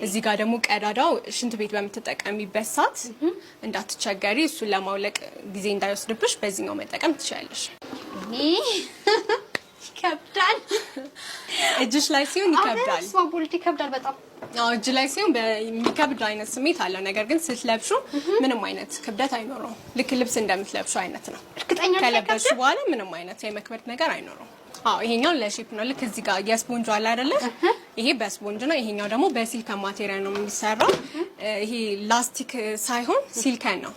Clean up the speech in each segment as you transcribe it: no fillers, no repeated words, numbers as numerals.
እዚህ ጋር ደግሞ ቀዳዳው ሽንት ቤት በምትጠቀሚበት ሰዓት እንዳትቸገሪ እሱን ለማውለቅ ጊዜ እንዳይወስድብሽ በዚህኛው መጠቀም ትችላለሽ። ይከብዳል። እጅሽ ላይ ሲሆን ይከብዳል። ስማቦልት ይከብዳል በጣም። እጅ ላይ ሲሆን በሚከብድ አይነት ስሜት አለው። ነገር ግን ስትለብሹ ምንም አይነት ክብደት አይኖረውም። ልክ ልብስ እንደምትለብሹ አይነት ነው። እርግጠኛ ነኝ ከለበሽ በኋላ ምንም አይነት የመክበድ ነገር አይኖረውም። ይሄኛው ለሼፕ ነው። ልክ እዚህ ጋር የስፖንጅ አለ አይደለ? ይሄ በስፖንጅ ነው። ይሄኛው ደግሞ በሲልከን ማቴሪያል ነው የሚሰራው። ይሄ ላስቲክ ሳይሆን ሲልከን ነው።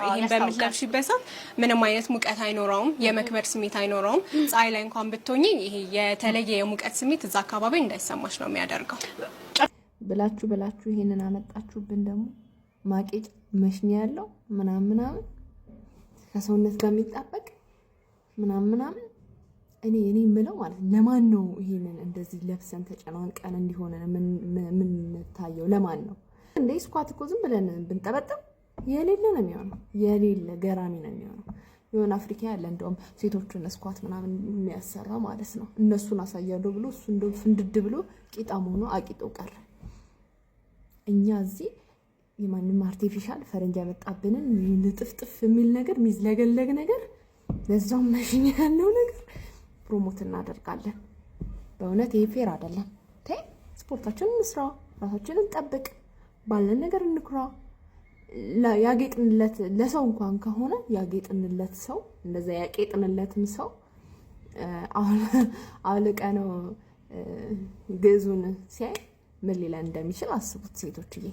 ይሄን በምትለብሺበት ሰዓት ምንም አይነት ሙቀት አይኖረውም፣ የመክበድ ስሜት አይኖረውም። ፀሐይ ላይ እንኳን ብትሆኚ ይሄ የተለየ የሙቀት ስሜት እዛ አካባቢ እንዳይሰማሽ ነው የሚያደርገው። ብላችሁ ይሄንን አመጣችሁብን። ደግሞ ማቄጭ መሽኛ ያለው ምናምን ከሰውነት ጋር የሚጣበቅ ምናምን እኔ የምለው ማለት ለማን ነው ይሄንን እንደዚህ ለብሰን ተጨናንቀን እንዲሆነ ምን ታየው? ለማን ነው እንዴ? ስኳት እኮ ዝም ብለን ብንጠበጥም የሌለ ነው የሚሆነው። የሌለ ገራሚ ነው የሚሆነው። የሆነ አፍሪካ ያለ እንደውም ሴቶችን ስኳት ምናምን የሚያሰራ ማለት ነው። እነሱን አሳያለሁ ብሎ እሱ እንደው ፍንድድ ብሎ ቂጣም ሆኖ አቂጦ ቀረ። እኛ እዚህ የማንም አርቲፊሻል ፈረንጅ ያመጣብንን ልጥፍጥፍ የሚል ነገር ሚዝለገለግ ነገር ለዛው መሽኛ ያለው ነገር ፕሮሞት እናደርጋለን። በእውነት ይሄ ፌር አይደለም። ተይ ስፖርታችንን እንስራ፣ ራሳችንን እንጠብቅ፣ ባለን ነገር እንኩራ። ያጌጥንለት ለሰው እንኳን ከሆነ ያጌጥንለት ሰው እንደዛ ያቄጥንለትም ሰው አውልቀ ነው ግዙን ሲያይ ምን ሊለን እንደሚችል አስቡት ሴቶችዬ።